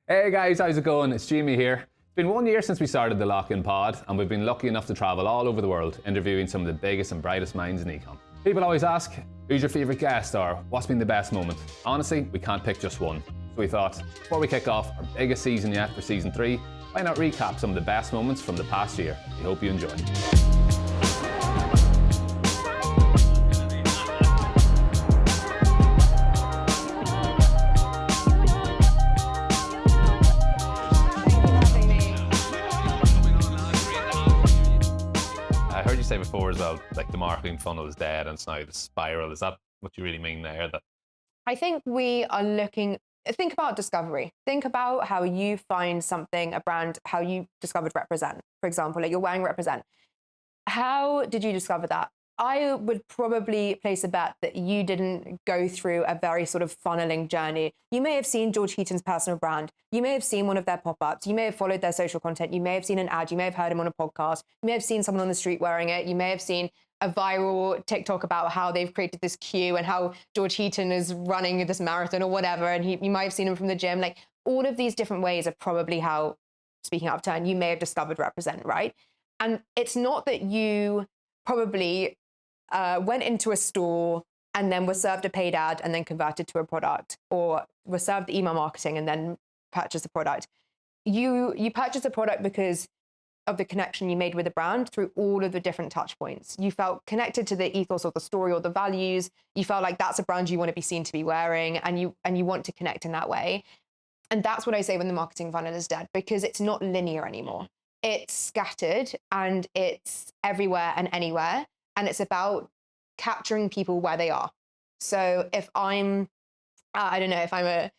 Hey guys, how's it going? It's Jimmy here. It's been 1 year since we started the Lock-In Pod, and we've been lucky enough to travel all over the world, interviewing some of the biggest and brightest minds in econ. People always ask, who's your favourite guest, or what's been the best moment? Honestly, we can't pick just one. So we thought, before we kick off our biggest season yet for season 3, why not recap some of the best moments from the past year? We hope you enjoy. Say before as well, like the marketing funnel is dead and it's now the spiral. Is that what you really mean there? That I think we are think about discovery. Think about how you find something, a brand, how you discovered Represent, for example, like you're wearing Represent. How did you discover that? I would probably place a bet that you didn't go through a very sort of funneling journey. You may have seen George Heaton's personal brand. You may have seen one of their pop-ups. You may have followed their social content. You may have seen an ad. You may have heard him on a podcast. You may have seen someone on the street wearing it. You may have seen a viral TikTok about how they've created this queue and how George Heaton is running this marathon or whatever. And you might have seen him from the gym. Like all of these different ways are probably how, speaking out of turn, you may have discovered Represent, right? And it's not that you probably went into a store and then were served a paid ad and then converted to a product, or were served email marketing and then purchased the product. You purchased a product because of the connection you made with the brand through all of the different touch points. You felt connected to the ethos or the story or the values. You felt like that's a brand you want to be seen to be wearing, and you want to connect in that way. And that's what I say when the marketing funnel is dead, because it's not linear anymore. It's scattered and it's everywhere and anywhere. And it's about capturing people where they are. So if I'm, if I'm a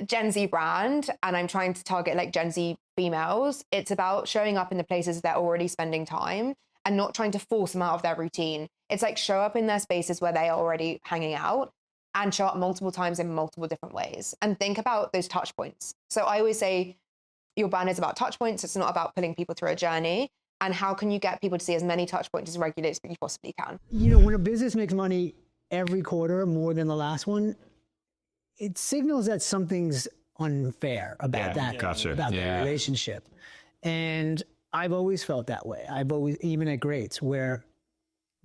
Gen Z brand and I'm trying to target like Gen Z females, it's about showing up in the places they're already spending time and not trying to force them out of their routine. It's like show up in their spaces where they are already hanging out and show up multiple times in multiple different ways and think about those touch points. So I always say your brand is about touch points. It's not about pulling people through a journey. And how can you get people to see as many touch points as regularly as you possibly can? You know, when a business makes money every quarter more than the last one, it signals that something's unfair about that relationship. And I've always felt that way. Even at Greats, where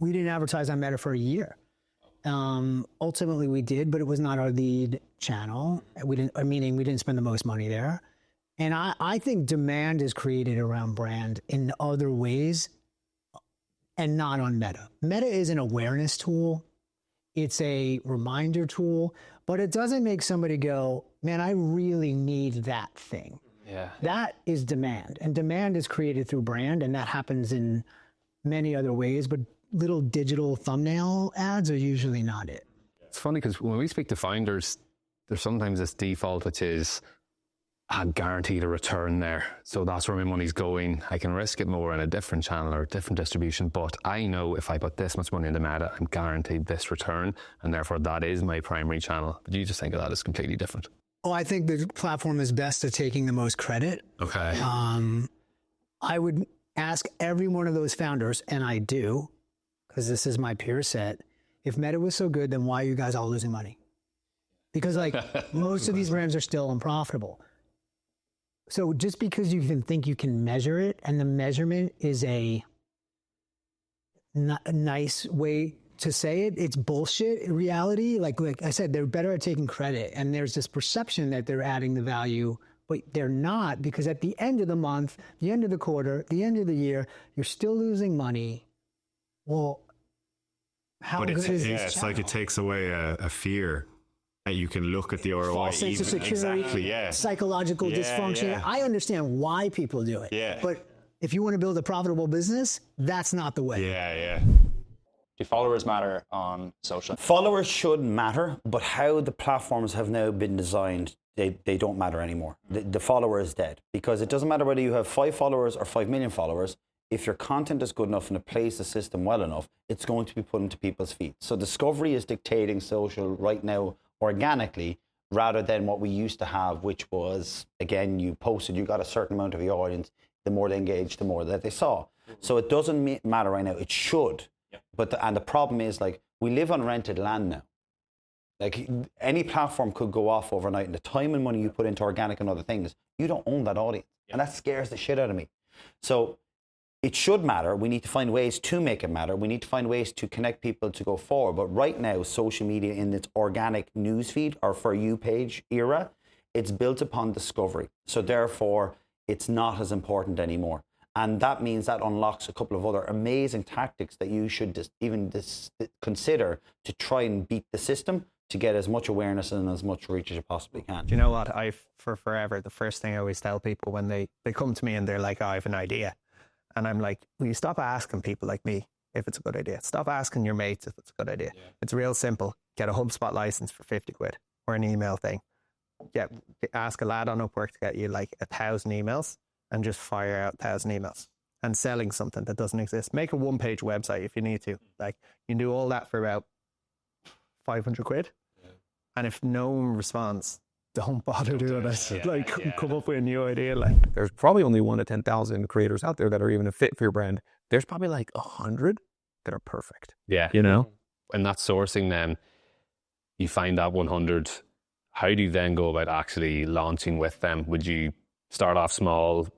we didn't advertise on Meta for a year. Ultimately we did, but it was not our lead channel. We didn't spend the most money there. And I think demand is created around brand in other ways and not on Meta. Meta is an awareness tool. It's a reminder tool, but it doesn't make somebody go, man, I really need that thing. Yeah. That is demand, and demand is created through brand, and that happens in many other ways, but little digital thumbnail ads are usually not it. it's funny because when we speak to founders, there's sometimes this default which is, I guaranteed a return there. So that's where my money's going. I can risk it more in a different channel or a different distribution, but I know if I put this much money into Meta, I'm guaranteed this return, and therefore that is my primary channel. But you just think of that as completely different. Oh, I think the platform is best at taking the most credit. Okay. I would ask every one of those founders, and I do, because this is my peer set, if Meta was so good, then why are you guys all losing money? Because like most of these brands are still unprofitable. So just because you can think you can measure it, and the measurement is a nice way to say it, it's bullshit in reality. Like I said, they're better at taking credit, and there's this perception that they're adding the value, but they're not, because at the end of the month, the end of the quarter, the end of the year, you're still losing money. Well, how good is this channel? It's like it takes away a fear. You can look at the ROI. False sense of security, exactly, yeah. psychological dysfunction. Yeah. I understand why people do it. Yeah. But if you want to build a profitable business, that's not the way. Yeah. Do followers matter on social? Followers should matter, but how the platforms have now been designed, they don't matter anymore. The follower is dead, because it doesn't matter whether you have 5 followers or 5 million followers. If your content is good enough and it plays the system well enough, it's going to be put into people's feet. So discovery is dictating social right now organically, rather than what we used to have, which was, again, you posted, you got a certain amount of your audience, the more they engaged, the more that they saw. So it doesn't matter right now. It should. Yep. And the problem is, like, we live on rented land now. Like any platform could go off overnight, and the time and money you put into organic and other things, you don't own that audience. And that scares the shit out of me. So it should matter. We need to find ways to make it matter. We need to find ways to connect people to go forward. But right now, social media in its organic newsfeed or For You page era, it's built upon discovery. So therefore, it's not as important anymore. And that means that unlocks a couple of other amazing tactics that you should consider to try and beat the system to get as much awareness and as much reach as you possibly can. Do you know what? For forever, the first thing I always tell people when they come to me and they're like, oh, I have an idea. And I'm like, will you stop asking people like me if it's a good idea? Stop asking your mates if it's a good idea. Yeah. It's real simple. Get a HubSpot license for 50 quid or an email thing. Ask a lad on Upwork to get you like 1,000 emails and just fire out 1,000 emails and selling something that doesn't exist. Make a one-page website if you need to. Like, you can do all that for about 500 quid. Yeah. And if no one responds, don't bother doing it. Come up with a new idea. Like, there's probably only 1 to 10,000 creators out there that are even a fit for your brand. There's probably like 100 that are perfect. Yeah. You know? And that sourcing, then you find that 100. How do you then go about actually launching with them? Would you start off small,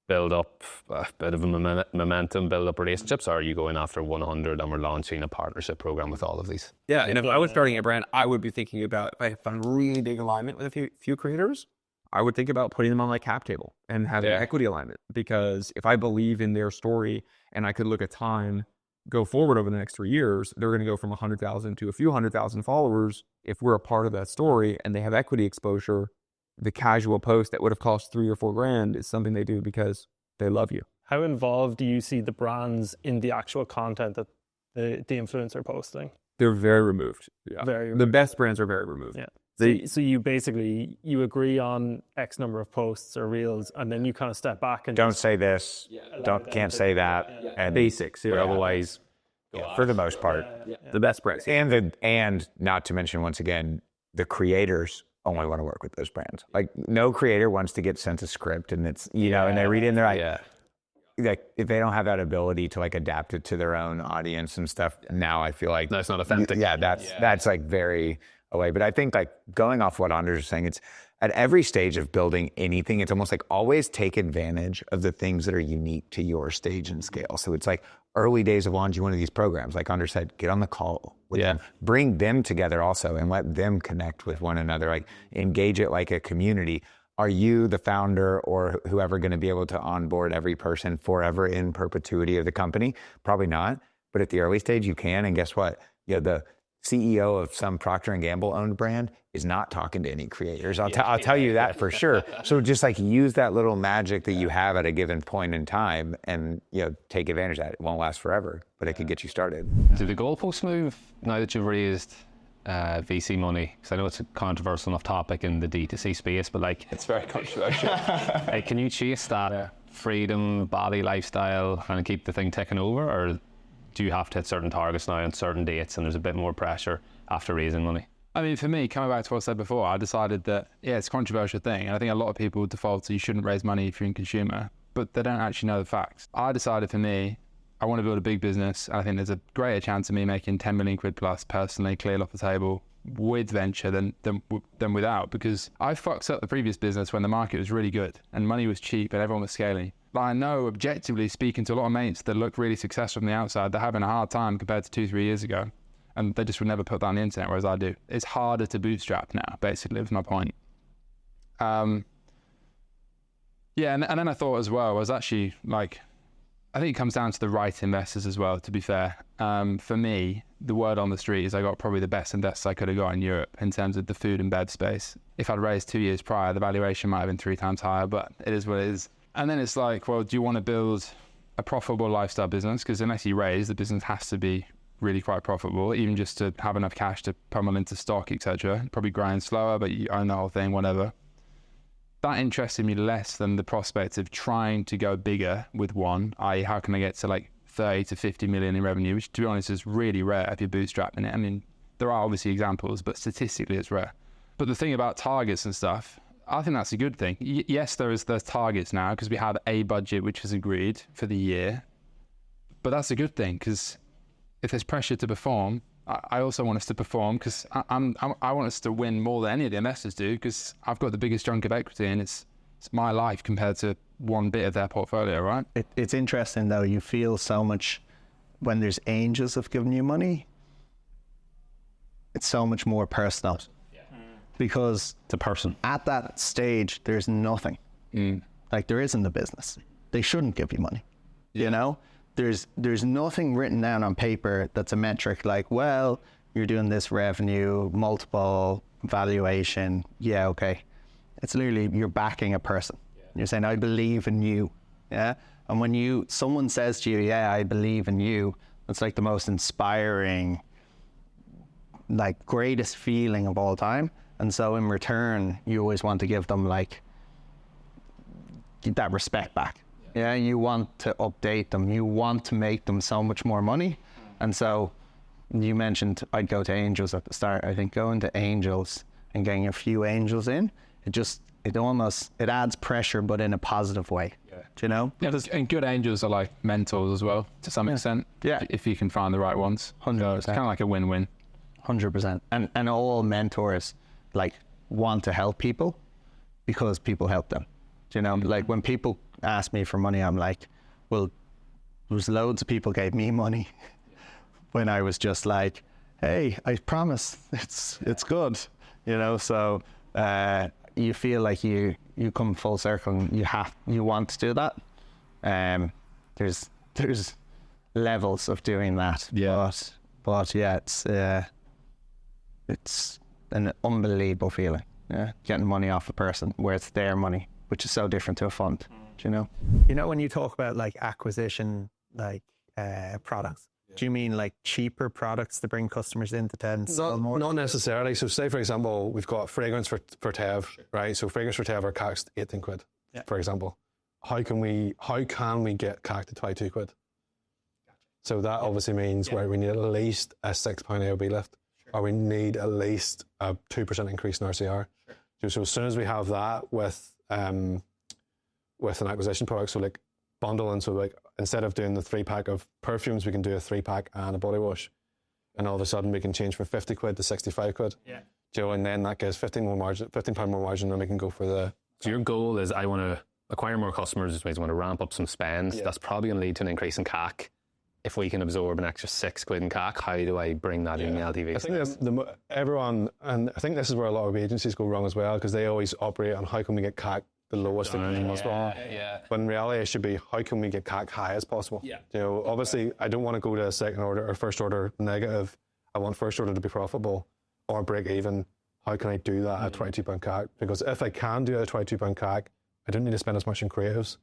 build up a bit of a momentum, build up relationships, or are you going after 100 and we're launching a partnership program with all of these? Yeah, and if I was starting a brand, I would be thinking about, if I found really big alignment with a few creators, I would think about putting them on like cap table and having equity alignment. Because if I believe in their story and I could look at time, go forward over the next 3 years, they're going to go from 100,000 to a few 100,000 followers. If we're a part of that story and they have equity exposure, the casual post that would have cost $3 or $4 grand is something they do because they love you. How involved do you see the brands in the actual content that the influencer are posting? They're very removed. Yeah. Very removed. The best brands are very removed. Yeah. So you basically, you agree on X number of posts or reels, and then you kind of step back and don't say this, can't say that, and basics. But otherwise, for the most part, the best brands. And not to mention, once again, the creators only want to work with those brands. Like, no creator wants to get sent a script and it's, and they read it and they're like, if they don't have that ability to like adapt it to their own audience and stuff, now I feel like that's not authentic. That's like very away. But I think, like, going off what Anders is saying, it's at every stage of building anything, it's almost like always take advantage of the things that are unique to your stage and scale. So it's like early days of launching one of these programs, like Anders said, get on the call with them, bring them together also and let them connect with one another, like engage it like a community. Are you, the founder or whoever, going to be able to onboard every person forever in perpetuity of the company? Probably not. But at the early stage, you can. And guess what? The CEO of some Procter & Gamble owned brand is not talking to any creators. I'll tell you that for sure. So just like use that little magic that you have at a given point in time and take advantage of that. It won't last forever, but it could get you started. Do the goalposts move now that you've raised VC money? Because I know it's a controversial enough topic in the D2C space, but like, it's very controversial. Like, can you chase that freedom, body, lifestyle, and keep the thing ticking over, or do you have to hit certain targets now on certain dates and there's a bit more pressure after raising money? I mean, for me, coming back to what I said before, I decided that, it's a controversial thing. And I think a lot of people default to you shouldn't raise money if you're in consumer, but they don't actually know the facts. I decided, for me, I want to build a big business. And I think there's a greater chance of me making 10 million quid plus personally, clear off the table with venture than without, because I fucked up the previous business when the market was really good and money was cheap and everyone was scaling. But I know, objectively speaking to a lot of mates that look really successful from the outside, they're having a hard time compared to 2-3 years ago. And they just would never put that on the internet, whereas I do. It's harder to bootstrap now, basically, is my point. And then I thought as well, I was actually like, I think it comes down to the right investors as well, to be fair. For me, the word on the street is I got probably the best investors I could have got in Europe in terms of the food and bev space. If I'd raised 2 years prior, the valuation might have been 3 times higher, but it is what it is. And then it's like, well, do you want to build a profitable lifestyle business? Because unless you raise, the business has to be really quite profitable, even just to have enough cash to pummel into stock, etc. Probably grind slower, but you own the whole thing, whatever. That interested me less than the prospect of trying to go bigger with one, i.e. how can I get to like 30 to 50 million in revenue, which to be honest is really rare if you're bootstrapping it. I mean, there are obviously examples, but statistically it's rare. But the thing about targets and stuff, I think that's a good thing. Yes, there's targets now because we have a budget which is agreed for the year, but that's a good thing because if there's pressure to perform, I also want us to perform because I want us to win more than any of the investors do, because I've got the biggest chunk of equity and it's my life compared to one bit of their portfolio, right? It's interesting though, you feel so much when there's angels have given you money, it's so much more personal. Because the person at that stage, there's nothing. Like there isn't a business. They shouldn't give you money. You know, there's nothing written down on paper that's a metric like, well, you're doing this revenue, multiple valuation. Yeah, okay. It's literally you're backing a person. You're saying, I believe in you. Yeah. And when someone says to you, yeah, I believe in you, it's like the most inspiring, like greatest feeling of all time. And so in return, you always want to give them like that respect back. Yeah, you want to update them. You want to make them so much more money. And so you mentioned I'd go to angels at the start. I think going to angels and getting a few angels in, it adds pressure, but in a positive way. Do you know? Yeah, and good angels are like mentors as well, to some extent. Yeah. If you can find the right ones. 100%. So it's kind of like a win-win. 100%. And all mentors like want to help people because people help them. Do you know? Like when people ask me for money, I'm like, well, there's loads of people gave me money when I was just like, hey, I promise it's good. You know, so you feel like you come full circle and you want to do that. There's levels of doing that. Yeah. But yeah, it's an unbelievable feeling. Yeah, getting money off a person where it's their money, which is so different to a fund. Do you know? You know, when you talk about like acquisition, like products, do you mean like cheaper products to bring customers in to tend to sell more? Not necessarily. So say, for example, we've got fragrance for Tev, right? So fragrance for Tev are CAC's 18 quid, for example. How can we get CAC to 22 quid? So that obviously means where we need at least a £6 AOB lift, or we need at least a 2% increase in RCR. So as soon as we have that with an acquisition product, so like bundle, and so like instead of doing the 3-pack of perfumes, we can do a 3-pack and a body wash, and all of a sudden we can change from 50 quid to 65 quid. Yeah. Joe, and then that gives £15 more margin, and we can go for the. So your goal is I want to acquire more customers, which means I want to ramp up some spend. Yeah. That's probably going to lead to an increase in CAC. If we can absorb an extra 6 quid in CAC, how do I bring that in the LTV? I think everyone, and I think this is where a lot of agencies go wrong as well, because they always operate on how can we get CAC the lowest as possible. But in reality, it should be how can we get CAC high as possible. Yeah. You know, obviously, I don't want to go to a second order or first order negative. I want first order to be profitable or break even. How can I do that at £22 CAC? Because if I can do it at £22 CAC, I don't need to spend as much on creatives.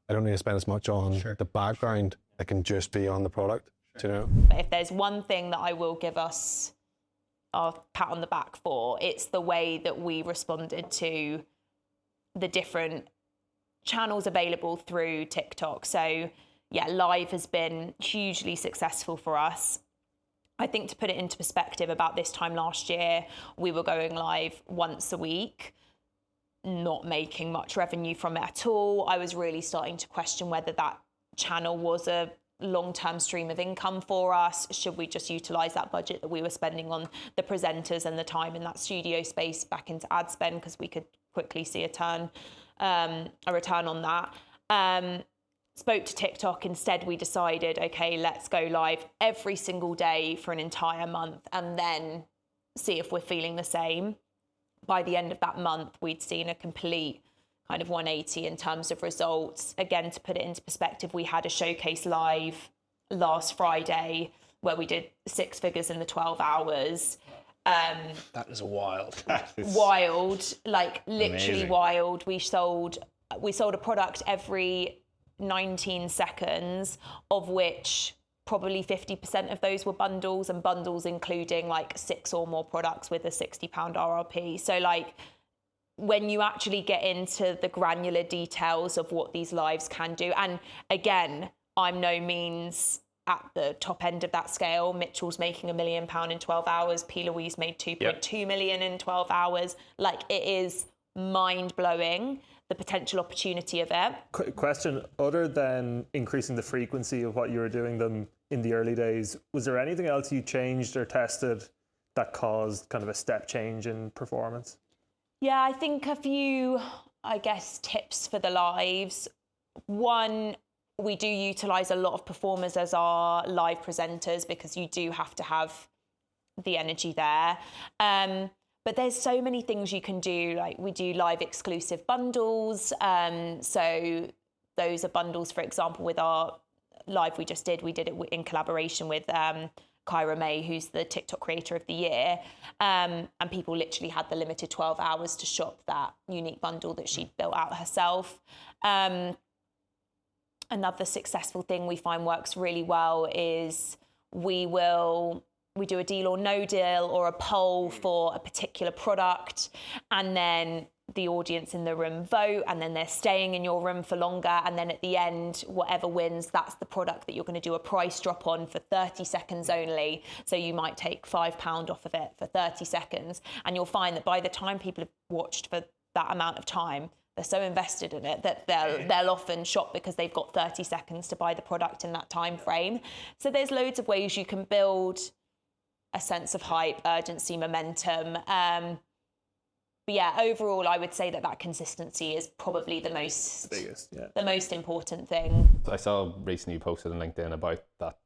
I don't need to spend as much on the background. I can just be on the product, you know? But if there's one thing that I will give us our pat on the back for, it's the way that we responded to the different channels available through TikTok. So yeah, live has been hugely successful for us. I think to put it into perspective, about this time last year, we were going live once a week, not making much revenue from it at all. I was really starting to question whether that channel was a long-term stream of income for us. Should we just utilize that budget that we were spending on the presenters and the time in that studio space back into ad spend, because we could quickly see a return on that. Spoke to TikTok. Instead, we decided, okay, let's go live every single day for an entire month and then see if we're feeling the same. By the end of that month, we'd seen a complete kind of 180 in terms of results. Again, to put it into perspective, we had a showcase live last Friday where we did 6 figures in the 12 hours. That is wild. Wild, like literally amazing. Wild. We sold a product every 19 seconds, of which probably 50% of those were bundles, and bundles including like 6 or more products with a £60 RRP. So like, when you actually get into the granular details of what these lives can do, and again, I'm no means at the top end of that scale. Mitchell's making £1 million in 12 hours. P. Louise made 2.2 million in 12 hours. Like, it is mind-blowing, the potential opportunity of it. Question, other than increasing the frequency of what you were doing them, in the early days. Was there anything else you changed or tested that caused kind of a step change in performance? Yeah, I think a few, I guess, tips for the lives. One, we do utilise a lot of performers as our live presenters because you do have to have the energy there. But there's so many things you can do. Like we do live exclusive bundles. So those are bundles, for example, with our live we just did. We did it in collaboration with Kyra May, who's the TikTok Creator of the Year. And people literally had the limited 12 hours to shop that unique bundle that she'd built out herself. Another successful thing we find works really well is we do a deal or no deal or a poll for a particular product, and then the audience in the room vote, and then they're staying in your room for longer, and then at the end, whatever wins, that's the product that you're going to do a price drop on for 30 seconds only. So you might take £5 off of it for 30 seconds, and you'll find that by the time people have watched for that amount of time, they're so invested in it that they'll often shop because they've got 30 seconds to buy the product in that time frame. So there's loads of ways you can build a sense of hype, urgency, momentum. But yeah, overall, I would say that consistency is probably the most important thing. I saw recently you posted on LinkedIn about that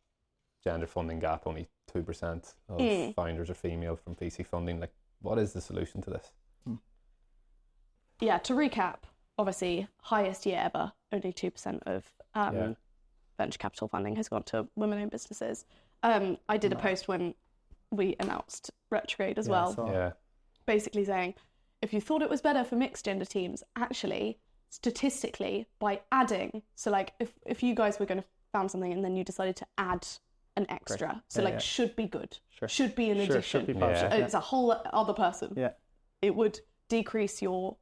gender funding gap. Only 2% of founders are female from VC funding. Like, what is the solution to this? Yeah, to recap, obviously, highest year ever. Only 2% of venture capital funding has gone to women-owned businesses. I did a post when we announced Retrograde as well, basically saying, if you thought it was better for mixed gender teams, actually, statistically, by adding, so like if you guys were going to found something and then you decided to add an extra, should be good, should be an addition, should be positive. It's a whole other person, it would decrease your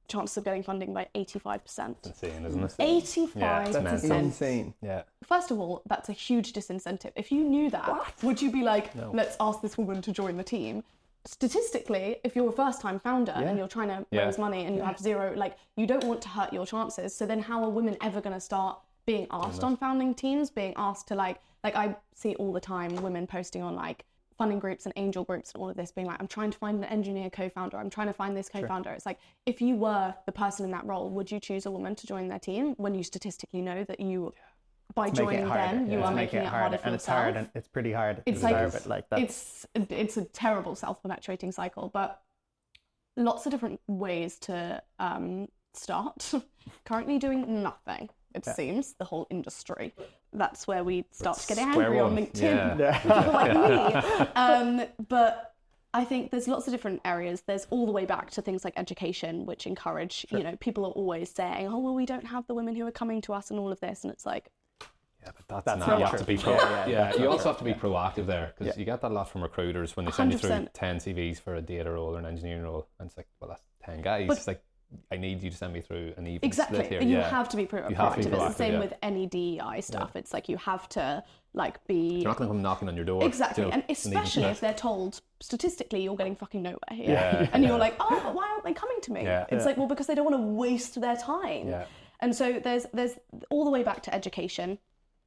chances of getting funding by 85%. It's insane, isn't it? 85%. Yeah, that's insane. Yeah. First of all, that's a huge disincentive. If you knew that, would you be like, let's ask this woman to join the team? Statistically, if you're a first-time founder and you're trying to raise money and you have zero, like, you don't want to hurt your chances. So then how are women ever going to start being asked on founding teams, being asked to like I see all the time women posting on like funding groups and angel groups and all of this being like, I'm trying to find an engineer co-founder, I'm trying to find this co-founder. It's like, if you were the person in that role, would you choose a woman to join their team when you statistically know that you, by joining them, you are making it harder for yourself? Hard, and it's pretty hard. It's like that. It's a terrible self-perpetuating cycle, but lots of different ways to start. Currently doing nothing, it seems, the whole industry. That's where we start to get angry on LinkedIn. People like me. But I think there's lots of different areas. There's all the way back to things like education, which encourage, you know, people are always saying, oh, well, we don't have the women who are coming to us and all of this. And it's like, yeah, but that's not, you have to be you also have to be proactive there, because you get that a lot from recruiters when they send you through 10 CVs for a data role or an engineering role, and it's like, well, that's 10 guys. But it's like, I need you to send me through an even split here. And you have to be proactive. It's the same with any DEI stuff. It's like, you have to like be... You're not going to come knocking on your door. Exactly. And especially if they're told, statistically, you're getting fucking nowhere here. And you're like, oh, but why aren't they coming to me? It's like, well, because they don't want to waste their time. And so there's all the way back to education.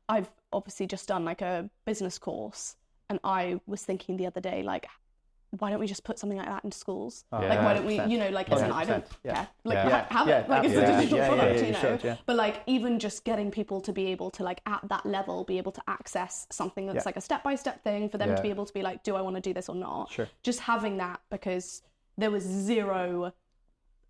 I've obviously just done like a business course, and I was thinking the other day, like, why don't we just put something like that into schools? Like, why don't we, you know, like, as an I don't care. Like, have it. Like, it's a digital product, you know. But like, even just getting people to be able to, like, at that level, be able to access something that's like a step-by-step thing for them to be able to be like, do I want to do this or not? Just having that, because there was zero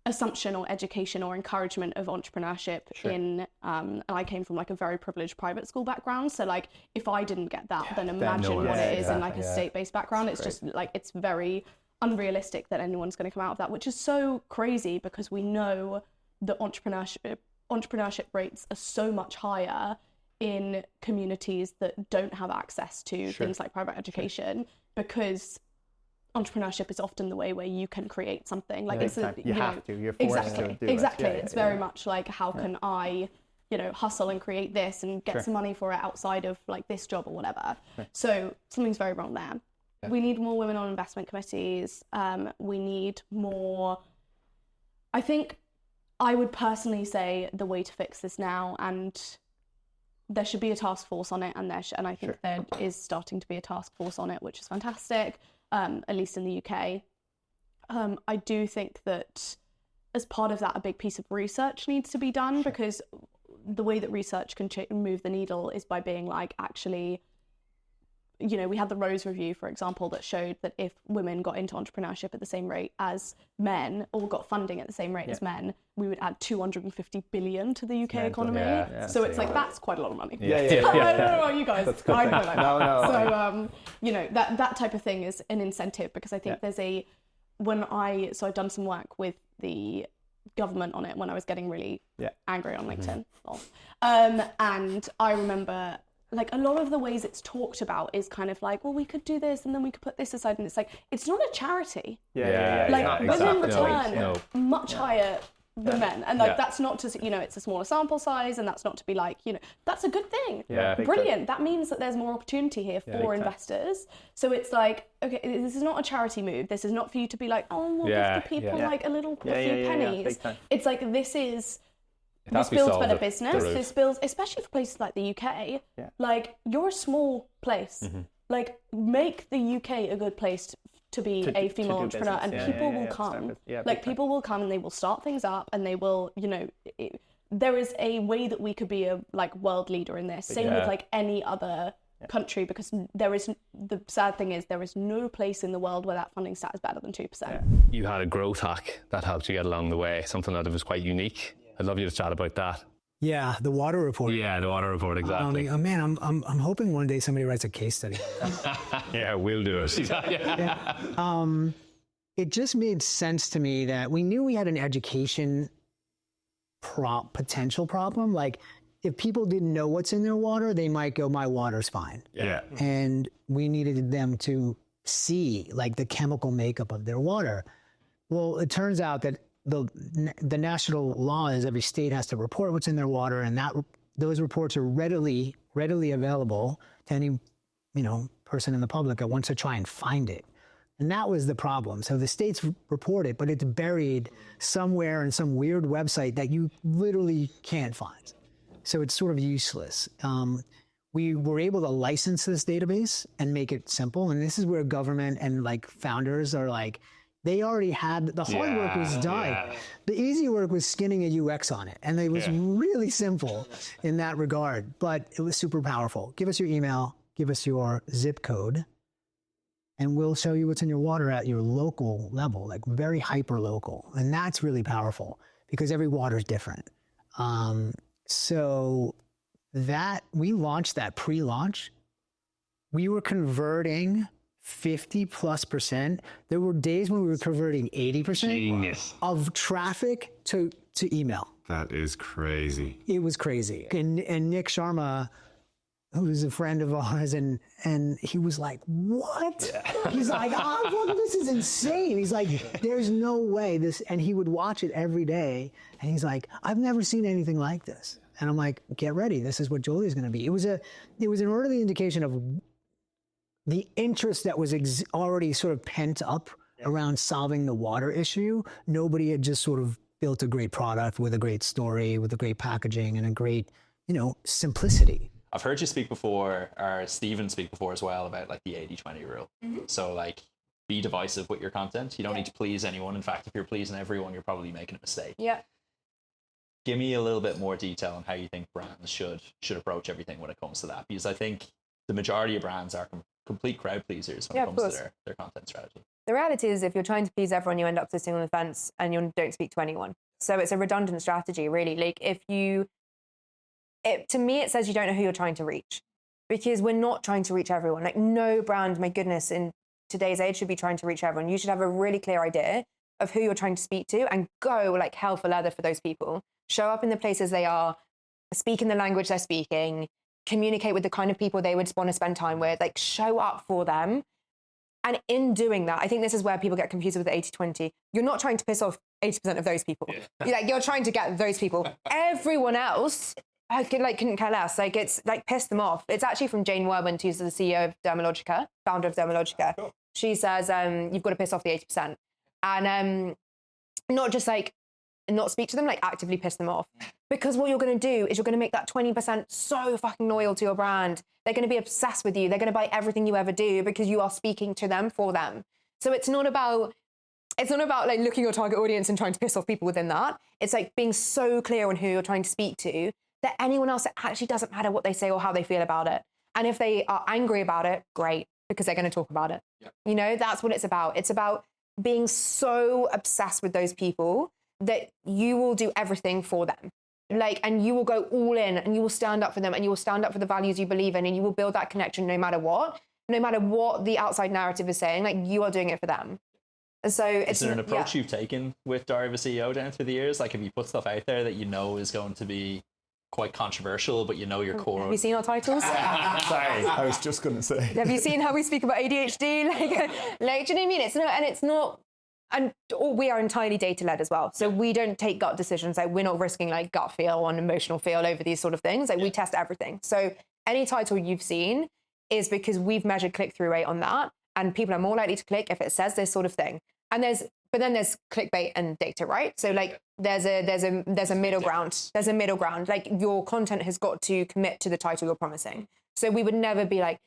assumption or education or encouragement of entrepreneurship in and I came from like a very privileged private school background, so like, if I didn't get that, then imagine what it is in like a state-based background. It's just like, it's very unrealistic that anyone's going to come out of that, which is so crazy, because we know that entrepreneurship rates are so much higher in communities that don't have access to things like private education, because entrepreneurship is often the way where you can create something. Like, it's you have to. You're forced to do it. It's very much like, how can I, you know, hustle and create this and get some money for it outside of like this job or whatever. So something's very wrong there. We need more women on investment committees. We need more. I think I would personally say the way to fix this now, and there should be a task force on it, and and I think there is starting to be a task force on it, which is fantastic, at least in the UK. I do think that as part of that, a big piece of research needs to be done, because the way that research can move the needle is by being like, actually, you know, we had the Rose Review, for example, that showed that if women got into entrepreneurship at the same rate as men, or got funding at the same rate as men, we would add 250 billion to the UK economy. So it's like, that's quite a lot of money. I don't know about you guys. I don't know like that. So, you know, that type of thing is an incentive, because I think there's so I've done some work with the government on it when I was getting really angry on LinkedIn. And I remember, like, a lot of the ways it's talked about is kind of like, well, we could do this and then we could put this aside, and it's like, it's not a charity. Like, women return much higher than men, and like that's not to, you know, it's a smaller sample size, and that's not to be like, you know, that's a good thing. Brilliant. That means that there's more opportunity here for investors. So it's like, okay, this is not a charity move. This is not for you to be like, oh, we'll give the people like a few pennies. It's like, this builds better business. This builds, especially for places like the UK. Like, you're a small place. Like, make the UK a good place to be a female entrepreneur, and people will come. Like, people will come and they will start things up, and they will, you know, there is a way that we could be a like world leader in this. Same with like any other country, because the sad thing is, there is no place in the world where that funding stat is better than 2%. You had a growth hack that helped you get along the way, something that was quite unique. I'd love you to chat about that. Yeah, the water report. Yeah, the water report, exactly. Oh man, I'm hoping one day somebody writes a case study. Yeah, we'll do it. It just made sense to me that we knew we had an education potential problem. Like, if people didn't know what's in their water, they might go, my water's fine. And we needed them to see like the chemical makeup of their water. Well, it turns out that the national law is every state has to report what's in their water, and those reports are readily available to any, you know, person in the public that wants to try and find it. And that was the problem. So the states report it, but it's buried somewhere in some weird website that you literally can't find. So it's sort of useless. We were able to license this database and make it simple. And this is where government and like founders are like, they already had, the hard work was done. The easy work was skinning a UX on it. And it was really simple in that regard, but it was super powerful. Give us your email, give us your zip code, and we'll show you what's in your water at your local level, like very hyper local. And that's really powerful because every water is different. So that, we launched that pre-launch. We were converting 50+%. There were days when we were converting 80% of traffic to email. That is crazy. It was crazy. And Nick Sharma, who's a friend of ours, and he was like, what? He's like, well, this is insane. He's like, there's no way this, and he would watch it every day, and he's like, I've never seen anything like this. And I'm like, get ready, this is what Jolie is going to be. It was an early indication of the interest that was already sort of pent up around solving the water issue. Nobody had just sort of built a great product with a great story, with a great packaging and a great, you know, simplicity. I've heard you speak before, or Stephen speak before as well, about like the 80-20 rule. So like, be divisive with your content. You don't need to please anyone. In fact, if you're pleasing everyone, you're probably making a mistake. Give me a little bit more detail on how you think brands should approach everything when it comes to that, because I think the majority of brands are complete crowd pleasers when it comes to their content strategy. The reality is, if you're trying to please everyone, you end up sitting on the fence and you don't speak to anyone. So it's a redundant strategy, really. Like, to me, it says you don't know who you're trying to reach, because we're not trying to reach everyone. Like, no brand, my goodness, in today's age should be trying to reach everyone. You should have a really clear idea of who you're trying to speak to and go like hell for leather for those people. Show up in the places they are, speak in the language they're speaking, communicate with the kind of people they would want to spend time with, like show up for them. And in doing that, I think this is where people get confused with the 80-20. You're not trying to piss off 80% of those people. You're trying to get those people. Everyone else couldn't care less. Like, it's like piss them off. It's actually from Jane Werwin, who's the CEO of Dermalogica, founder of Dermalogica. Cool. She says, you've got to piss off the 80%. And not just like and not speak to them, like actively piss them off. Because what you're going to do is you're going to make that 20% so fucking loyal to your brand. They're going to be obsessed with you. They're going to buy everything you ever do because you are speaking to them for them. So it's not about like looking at your target audience and trying to piss off people within that. It's like being so clear on who you're trying to speak to that anyone else, it actually doesn't matter what they say or how they feel about it. And if they are angry about it, great, because they're going to talk about it. Yep. You know, that's what it's about. It's about being so obsessed with those people that you will do everything for them. Like, and you will go all in and you will stand up for them and you will stand up for the values you believe in and you will build that connection no matter what the outside narrative is saying, like you are doing it for them. And so is there an approach you've taken with Diary of a CEO down through the years? Like, have you put stuff out there that you know is going to be quite controversial, but you know your core? Have you seen our titles? Sorry, I was just going to say. Have you seen how we speak about ADHD? Like, do you know what I mean? It's not, and we are entirely data-led as well. So we don't take gut decisions. Like, we're not risking like gut feel and emotional feel over these sort of things. Like, we test everything. So any title you've seen is because we've measured click-through rate on that, and people are more likely to click if it says this sort of thing. And but then there's clickbait and data, right? So like there's a middle ground. There's a middle ground. Like, your content has got to commit to the title you're promising. So we would never be like,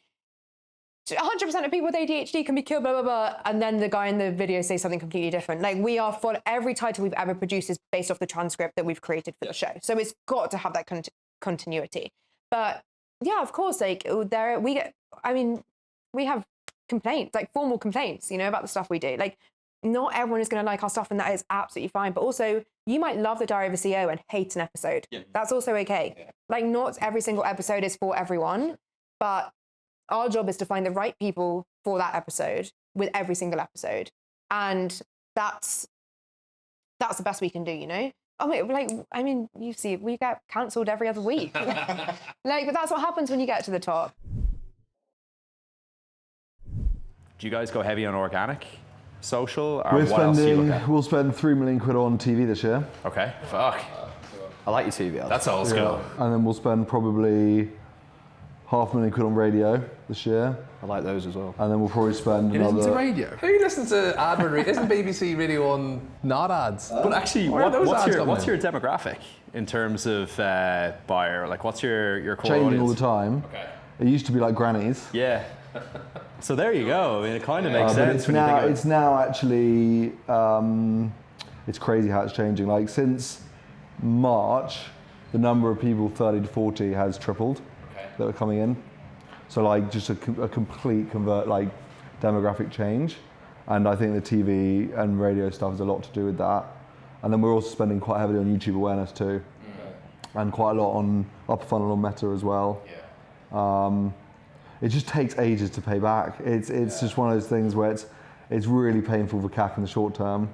100% of people with ADHD can be killed, blah, blah, blah. And then the guy in the video says something completely different. Like, we are for every title we've ever produced is based off the transcript that we've created for the show. So it's got to have that continuity. But yeah, of course, like we have complaints, like formal complaints, you know, about the stuff we do. Like, not everyone is going to like our stuff, and that is absolutely fine. But also, you might love the Diary of a CEO and hate an episode. Yeah. That's also okay. Yeah. Like, not every single episode is for everyone, but our job is to find the right people for that episode with every single episode. And that's the best we can do, you know? You see, we get cancelled every other week. But that's what happens when you get to the top. Do you guys go heavy on organic, social, or what else do you look at? We'll spend £3 million on TV this year. Okay, fuck. I like your TV. That's old school. Yeah. And then we'll spend probably £500,000 on radio this year. I like those as well. And then we'll probably spend another... Listen to radio? Who listens to advert radio? Isn't BBC Radio on not ads? But actually, what's your demographic in terms of buyer? Like, what's your core Changing audience? all the time. Okay. It used to be like grannies. Yeah. So there you go. I mean, it kind of makes sense. It's now actually, it's crazy how it's changing. Like, since March, the number of people 30 to 40 has tripled that are coming in. So like, just a complete demographic change. And I think the TV and radio stuff has a lot to do with that. And then we're also spending quite heavily on YouTube awareness too. And quite a lot on upper funnel on Meta as well. It just takes ages to pay back. It's just one of those things where it's really painful for CAC in the short term.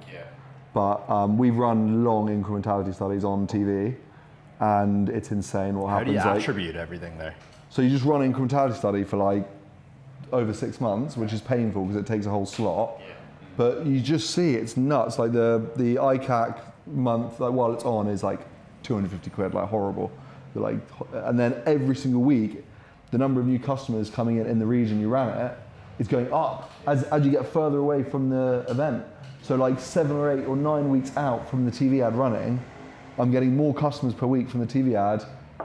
But we've run long incrementality studies on TV, and it's insane what happens. How do you attribute everything there? So you just run an incrementality study for like over 6 months, which is painful because it takes a whole slot. But you just see it's nuts. Like the ICAC month, like while it's on, is like 250 quid, like horrible. And then every single week, the number of new customers coming in the region you ran it is going up as you get further away from the event. So like 7 or 8 or 9 weeks out from the TV ad running, I'm getting more customers per week from the TV ad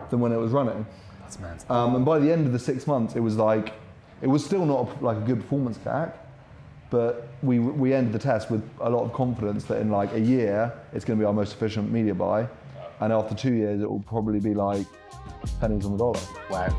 than when it was running. That's mad. And by the end of the 6 months, it was still not like a good performance CAC, but we ended the test with a lot of confidence that in like a year, it's going to be our most efficient media buy. And after 2 years, it will probably be like pennies on the dollar. Wow.